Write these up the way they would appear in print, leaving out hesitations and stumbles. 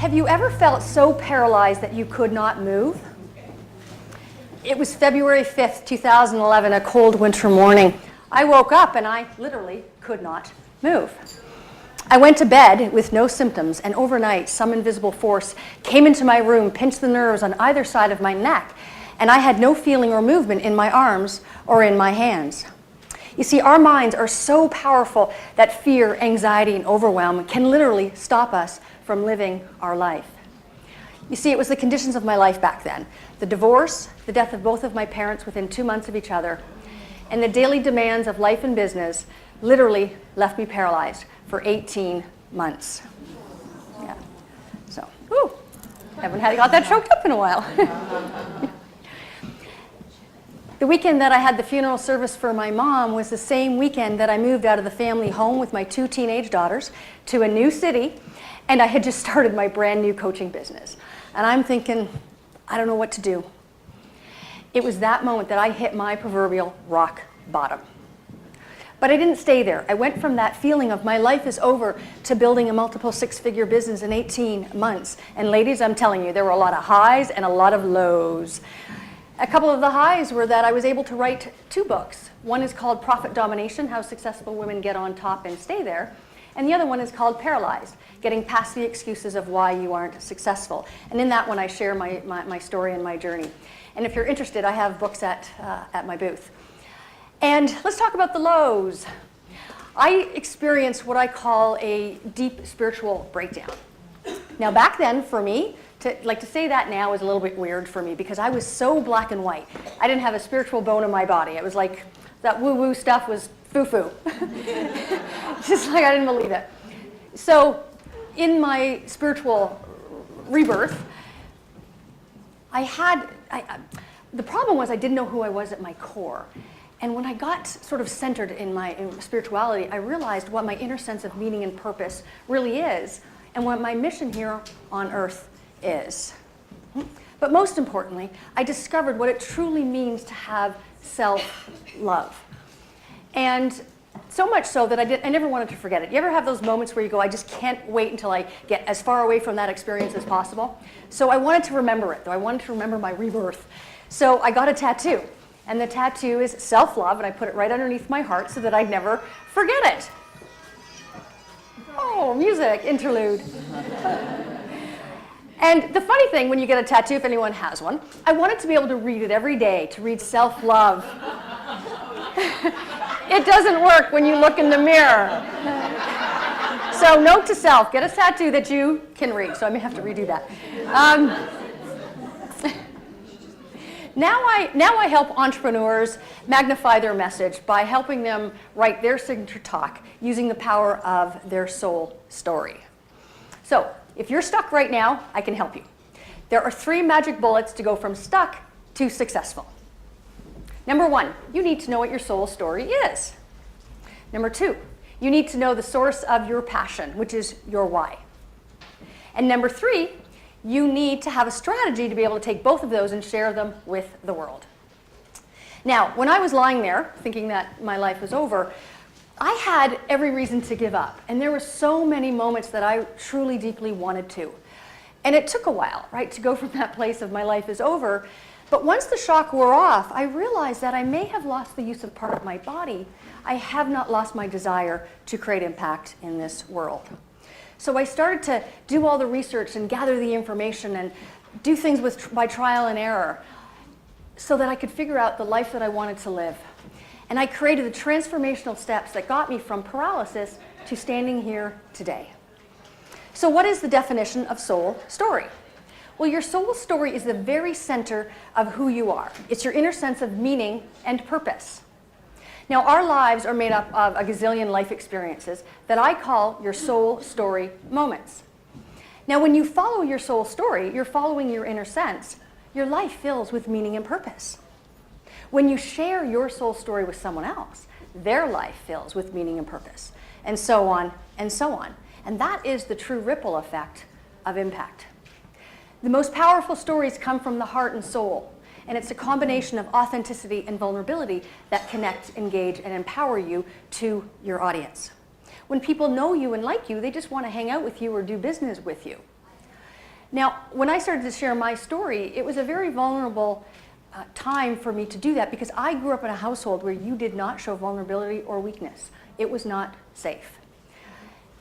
Have you ever felt so paralyzed that you could not move? It was February 5th, 2011, a cold winter morning. I woke up and I literally could not move. I went to bed with no symptoms, and overnight some invisible force came into my room, pinched the nerves on either side of my neck, and I had no feeling or movement in my arms or in my hands. You see, our minds are so powerful that fear, anxiety, and overwhelm can literally stop us from living our life. You see, it was the conditions of my life back then. The divorce, the death of both of my parents within 2 months of each other, and the daily demands of life and business literally left me paralyzed for 18 months. Yeah. So, woo, haven't got that choked up in a while. The weekend that I had the funeral service for my mom was the same weekend that I moved out of the family home with my 2 teenage daughters to a new city, and I had just started my brand new coaching business. And I'm thinking, I don't know what to do. It was that moment that I hit my proverbial rock bottom. But I didn't stay there. I went from that feeling of my life is over to building a multiple 6-figure business in 18 months. And ladies, I'm telling you, there were a lot of highs and a lot of lows. A couple of the highs were that I was able to write 2 books. One is called Profit Domination, How Successful Women Get on Top and Stay There. And the other one is called Paralyzed, Getting Past the Excuses of Why You Aren't Successful. And in that one, I share my story and my journey. And if you're interested, I have books at my booth. And let's talk about the lows. I experienced what I call a deep spiritual breakdown. Now, back then, for me, to say that now is a little bit weird for me because I was so black and white. I didn't have a spiritual bone in my body. It was like that woo-woo stuff was foo-foo. Just like I didn't believe it. So in my spiritual rebirth, the problem was I didn't know who I was at my core. And when I got sort of centered in my spirituality, I realized what my inner sense of meaning and purpose really is and what my mission here on earth is. But most importantly, I discovered what it truly means to have self-love. And so much so that I never wanted to forget it. You ever have those moments where you go, I just can't wait until I get as far away from that experience as possible? So I wanted to remember it, though. I wanted to remember my rebirth. So I got a tattoo. And the tattoo is self-love, and I put it right underneath my heart so that I'd never forget it. Oh, music, interlude. And the funny thing when you get a tattoo, if anyone has one, I wanted to be able to read it every day, to read self-love. It doesn't work when you look in the mirror. So note to self, get a tattoo that you can read. So I may have to redo that. Now I help entrepreneurs magnify their message by helping them write their signature talk using the power of their soul story. So if you're stuck right now, I can help you. There are 3 magic bullets to go from stuck to successful. Number 1, you need to know what your soul story is. Number 2, you need to know the source of your passion, which is your why. And number 3, you need to have a strategy to be able to take both of those and share them with the world. Now, when I was lying there thinking that my life was over, I had every reason to give up. And there were so many moments that I truly, deeply wanted to. And it took a while, right, to go from that place of my life is over. But once the shock wore off, I realized that I may have lost the use of part of my body. I have not lost my desire to create impact in this world. So I started to do all the research and gather the information and do things by trial and error so that I could figure out the life that I wanted to live. And I created the transformational steps that got me from paralysis to standing here today. So what is the definition of soul story? Well, your soul story is the very center of who you are. It's your inner sense of meaning and purpose. Now, our lives are made up of a gazillion life experiences that I call your soul story moments. Now, when you follow your soul story, you're following your inner sense. Your life fills with meaning and purpose. When you share your soul story with someone else, their life fills with meaning and purpose, and so on and so on. And that is the true ripple effect of impact. The most powerful stories come from the heart and soul. And it's a combination of authenticity and vulnerability that connect, engage, and empower you to your audience. When people know you and like you, they just want to hang out with you or do business with you. Now, when I started to share my story, it was a very vulnerable time for me to do that because I grew up in a household where you did not show vulnerability or weakness. It was not safe.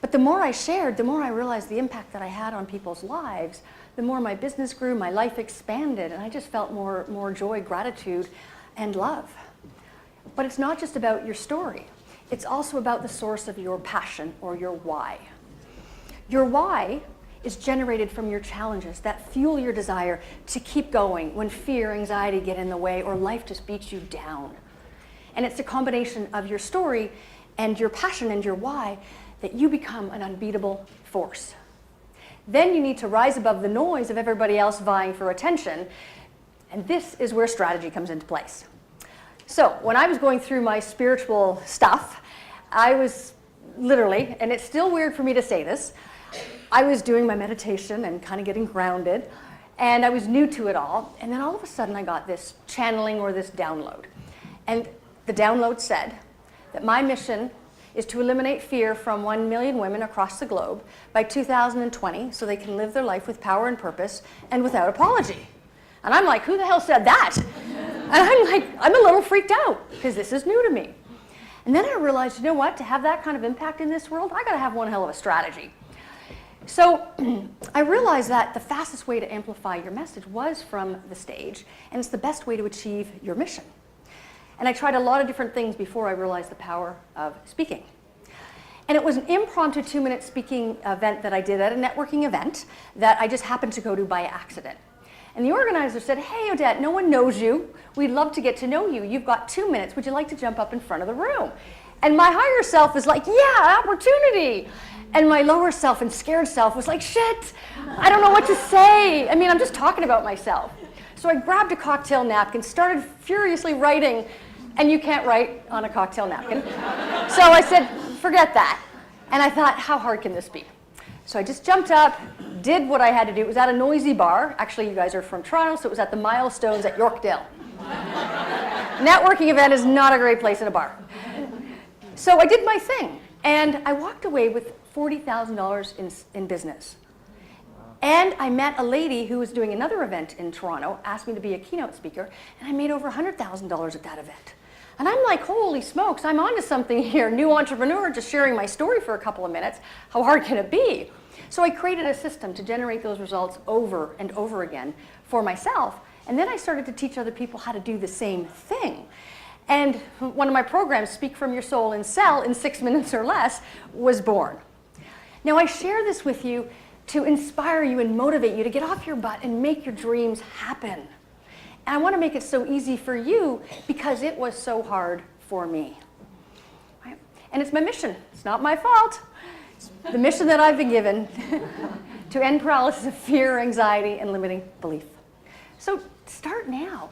But the more I shared, the more I realized the impact that I had on people's lives, the more my business grew, my life expanded, and I just felt more joy, gratitude, and love. But it's not just about your story. It's also about the source of your passion or your why. Your why is generated from your challenges that fuel your desire to keep going when fear, anxiety get in the way or life just beats you down. And it's a combination of your story and your passion and your why that you become an unbeatable force. Then you need to rise above the noise of everybody else vying for attention, and this is where strategy comes into place. So when I was going through my spiritual stuff, I was literally, and it's still weird for me to say this, I was doing my meditation and kind of getting grounded, and I was new to it all, and then all of a sudden I got this channeling or this download. And the download said that my mission is to eliminate fear from 1 million women across the globe by 2020 so they can live their life with power and purpose and without apology. And I'm like, who the hell said that? And I'm like, I'm a little freaked out because this is new to me. And then I realized, you know what, to have that kind of impact in this world, I gotta have one hell of a strategy. So I realized that the fastest way to amplify your message was from the stage, and it's the best way to achieve your mission. And I tried a lot of different things before I realized the power of speaking. And it was an impromptu 2-minute speaking event that I did at a networking event that I just happened to go to by accident. And the organizer said, hey, Odette, no one knows you. We'd love to get to know you. You've got 2 minutes. Would you like to jump up in front of the room? And my higher self was like, yeah, opportunity. And my lower self and scared self was like, shit, I don't know what to say. I mean, I'm just talking about myself. So I grabbed a cocktail napkin, started furiously writing, and you can't write on a cocktail napkin. So I said, forget that. And I thought, how hard can this be? So I just jumped up, did what I had to do. It was at a noisy bar. Actually, you guys are from Toronto, so it was at the Milestones at Yorkdale. Networking event is not a great place in a bar. So I did my thing, and I walked away with $40,000 in business. And I met a lady who was doing another event in Toronto, asked me to be a keynote speaker, and I made over $100,000 at that event. And I'm like, holy smokes, I'm onto something here. New entrepreneur, just sharing my story for a couple of minutes. How hard can it be? So I created a system to generate those results over and over again for myself. And then I started to teach other people how to do the same thing. And one of my programs, Speak From Your Soul and Sell in 6 minutes or less, was born. Now I share this with you to inspire you and motivate you to get off your butt and make your dreams happen. And I want to make it so easy for you because it was so hard for me. Right? And it's my mission. It's not my fault. It's the mission that I've been given to end paralysis of fear, anxiety, and limiting belief. So start now.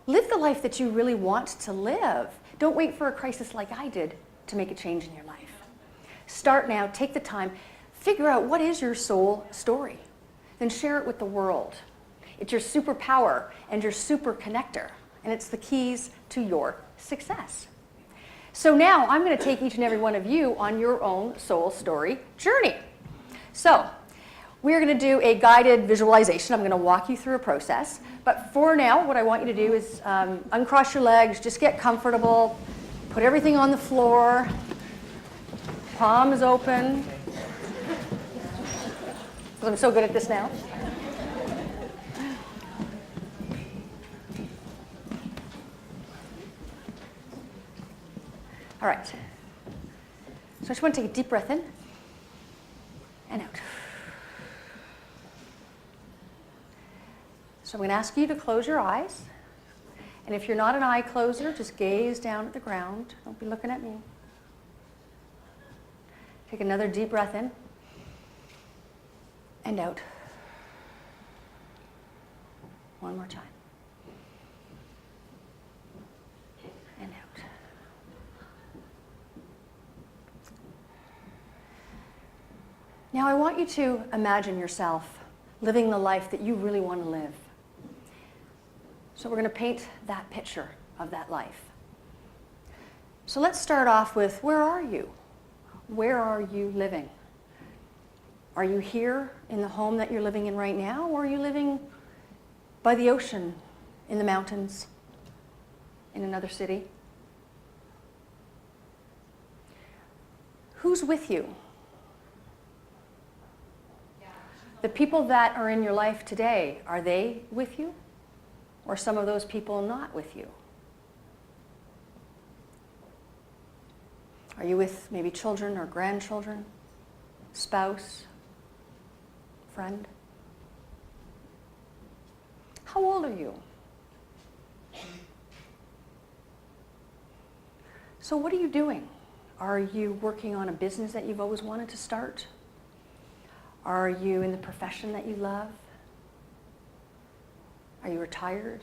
Live the life that you really want to live. Don't wait for a crisis like I did to make a change in your life. Start now. Take the time. Figure out what is your soul story. Then share it with the world. It's your superpower and your super connector, and it's the keys to your success. So now I'm going to take each and every one of you on your own soul story journey. So we're going to do a guided visualization. I'm going to walk you through a process. But for now, what I want you to do is uncross your legs, just get comfortable, put everything on the floor, palms open. Because I'm so good at this now. All right. So I just want to take a deep breath in and out. So I'm going to ask you to close your eyes. And if you're not an eye closer, just gaze down at the ground. Don't be looking at me. Take another deep breath in and out. One more time. And out. Now I want you to imagine yourself living the life that you really want to live. So we're going to paint that picture of that life. So let's start off with, where are you? Where are you living? Are you here in the home that you're living in right now, or are you living by the ocean, in the mountains, in another city? Who's with you? The people that are in your life today, are they with you? Or some of those people not with you? Are you with maybe children or grandchildren, spouse, friend? How old are you? So what are you doing? Are you working on a business that you've always wanted to start? Are you in the profession that you love? Are you retired?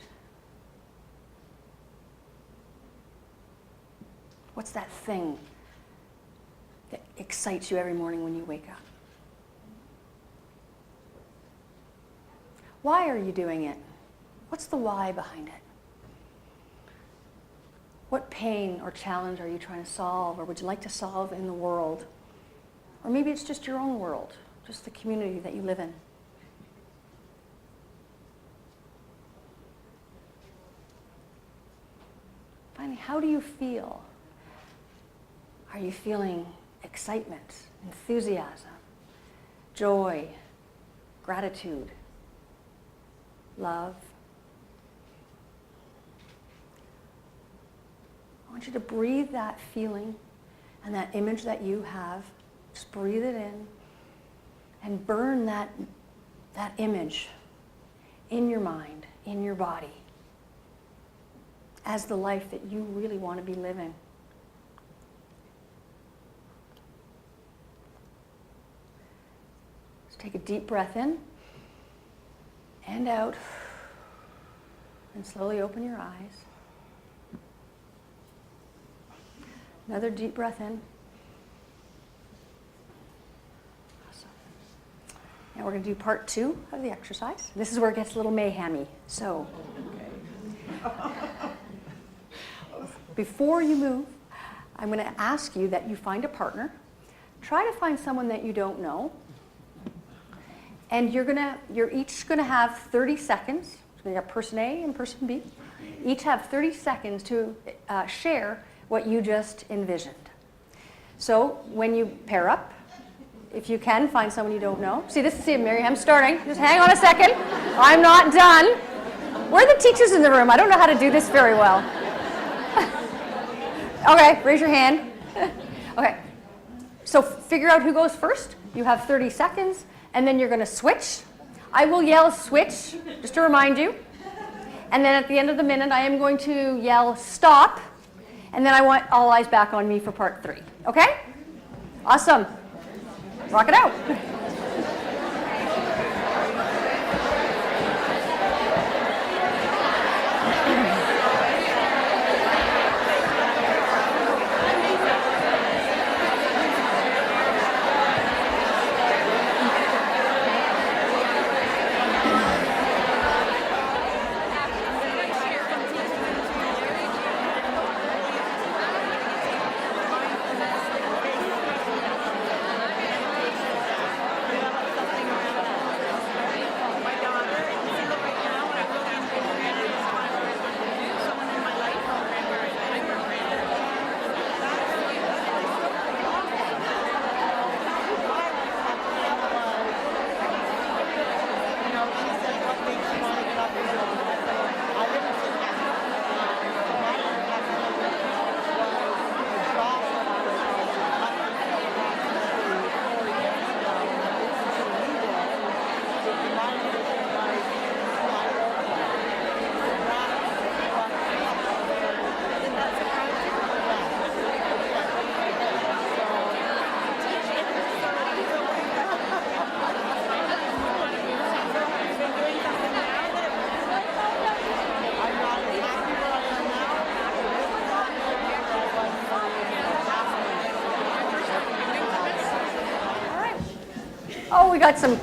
What's that thing that excites you every morning when you wake up? Why are you doing it? What's the why behind it? What pain or challenge are you trying to solve, or would you like to solve in the world? Or maybe it's just your own world, just the community that you live in. Finally, how do you feel? Are you feeling excitement, enthusiasm, joy, gratitude, love? I want you to breathe that feeling and that image that you have. Just breathe it in and burn that image in your mind, in your body, as the life that you really want to be living. So take a deep breath in and out, and slowly open your eyes. Another deep breath in. Awesome. Now we're going to do part 2 of the exercise. This is where it gets a little mayhemy. So, before you move, I'm going to ask you that you find a partner. Try to find someone that you don't know. And you're each going to have 30 seconds. So you have person A and person B. Each have 30 seconds to share what you just envisioned. So when you pair up, if you can, find someone you don't know. See, Miriam's starting. Just hang on a second. I'm not done. Where are the teachers in the room? I don't know how to do this very well. Okay, raise your hand. Okay, so figure out who goes first. You have 30 seconds, and then you're going to switch. I will yell switch, just to remind you. And then at the end of the minute, I am going to yell stop. And then I want all eyes back on me for part 3. Okay? Awesome. Rock it out. Oh, we got some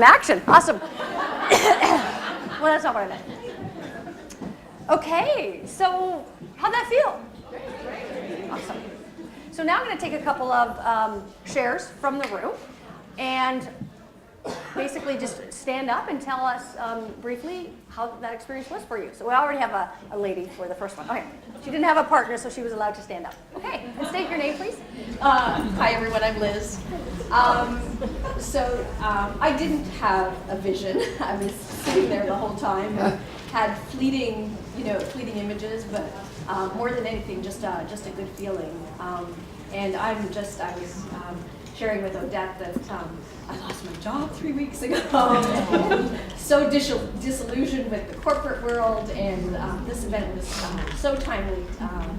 action. Awesome. Well, that's not what I meant. Okay, so how'd that feel? Awesome. So now I'm going to take a couple of shares from the room, and basically just stand up and tell us briefly how that experience was for you. So we already have a lady for the first one. Okay, she didn't have a partner, so she was allowed to stand up. Okay, and state your name, please. Hi everyone, I'm Liz. I didn't have a vision. I was sitting there the whole time and had fleeting images, but more than anything, just a good feeling. And I was sharing with Odette that I lost my job 3 weeks ago. So disillusioned with the corporate world, and this event was so timely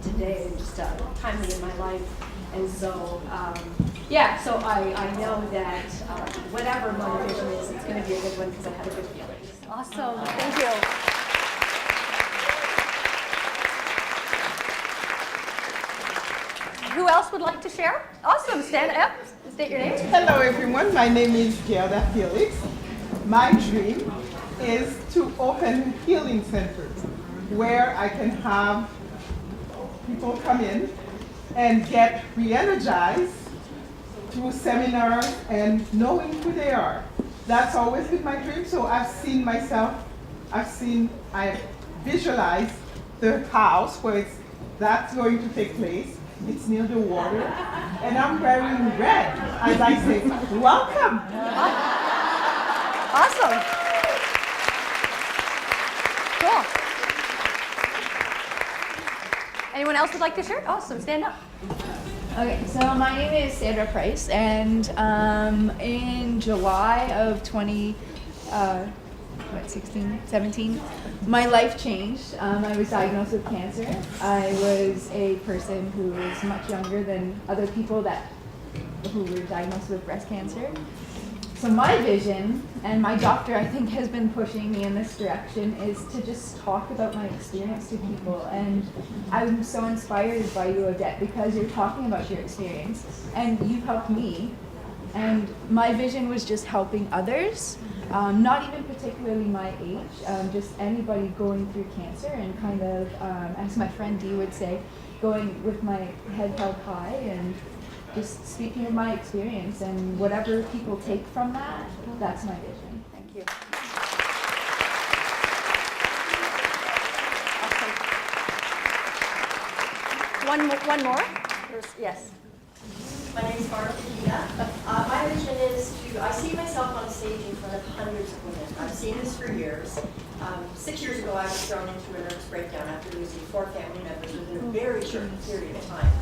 today, and just timely in my life. And so, so I know that whatever my vision is, it's going to be a good one because I had a good feeling. Awesome, thank you. Who else would like to share? Awesome, stand up, state your name. Hello everyone, my name is Gerda Felix. My dream is to open healing centers where I can have people come in and get re-energized through seminars and knowing who they are. That's always been my dream, so I've visualized the house where that's going to take place. It's near the water, and I'm wearing red as I say, welcome. Awesome. Cool. Anyone else would like to share? Awesome, stand up. Okay, so my name is Sandra Price, and in July of 17, my life changed. I was diagnosed with cancer. I was a person who was much younger than other people who were diagnosed with breast cancer. So my vision, and my doctor I think has been pushing me in this direction, is to just talk about my experience to people. And I'm so inspired by you, Odette, because you're talking about your experience, and you've helped me. And my vision was just helping others, not even particularly my age, just anybody going through cancer, and kind of, as my friend Dee would say, going with my head held high and just speaking of my experience, and whatever people take from that, that's my vision. Thank you. Awesome. One more? Yes. My name is Barbara Pagina. My vision is I see myself on stage in front of hundreds of women. I've seen this for years. 6 years ago, I was thrown into a nervous breakdown after losing 4 family members within a very short period of time.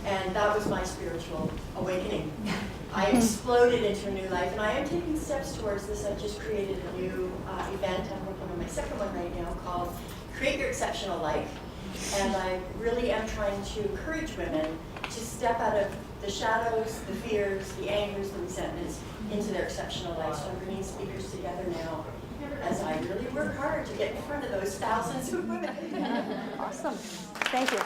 And that was my spiritual awakening. I exploded into a new life, and I am taking steps towards this. I've just created a new event. I'm working on my second one right now called Create Your Exceptional Life. And I really am trying to encourage women to step out of the shadows, the fears, the angers, the resentments into their exceptional life. So I'm bringing speakers together now as I really work hard to get in front of those thousands of women. Awesome. Thank you.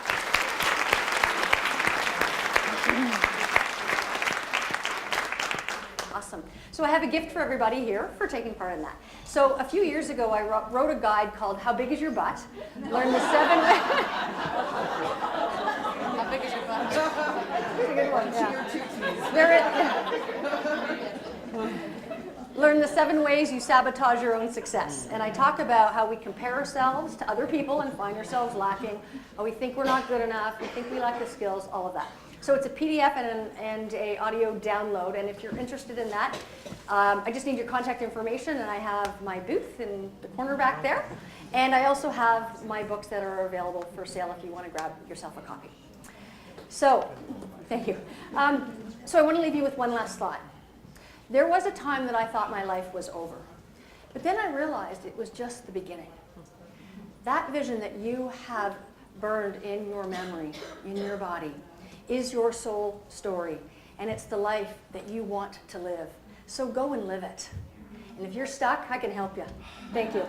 Awesome. So I have a gift for everybody here for taking part in that. So a few years ago, I wrote a guide called How Big Is Your Butt? Learn the 7... How big is your butt? That's a good one, yeah. Learn the 7 ways you sabotage your own success. And I talk about how we compare ourselves to other people and find ourselves lacking, how we think we're not good enough, we think we lack the skills, all of that. So it's a PDF and a audio download, and if you're interested in that, I just need your contact information, and I have my booth in the corner back there, and I also have my books that are available for sale if you want to grab yourself a copy. So, thank you. So I want to leave you with one last thought. There was a time that I thought my life was over, but then I realized it was just the beginning. That vision that you have burned in your memory, in your body, is your soul story, and it's the life that you want to live. So go and live it. And if you're stuck, I can help you. Thank you.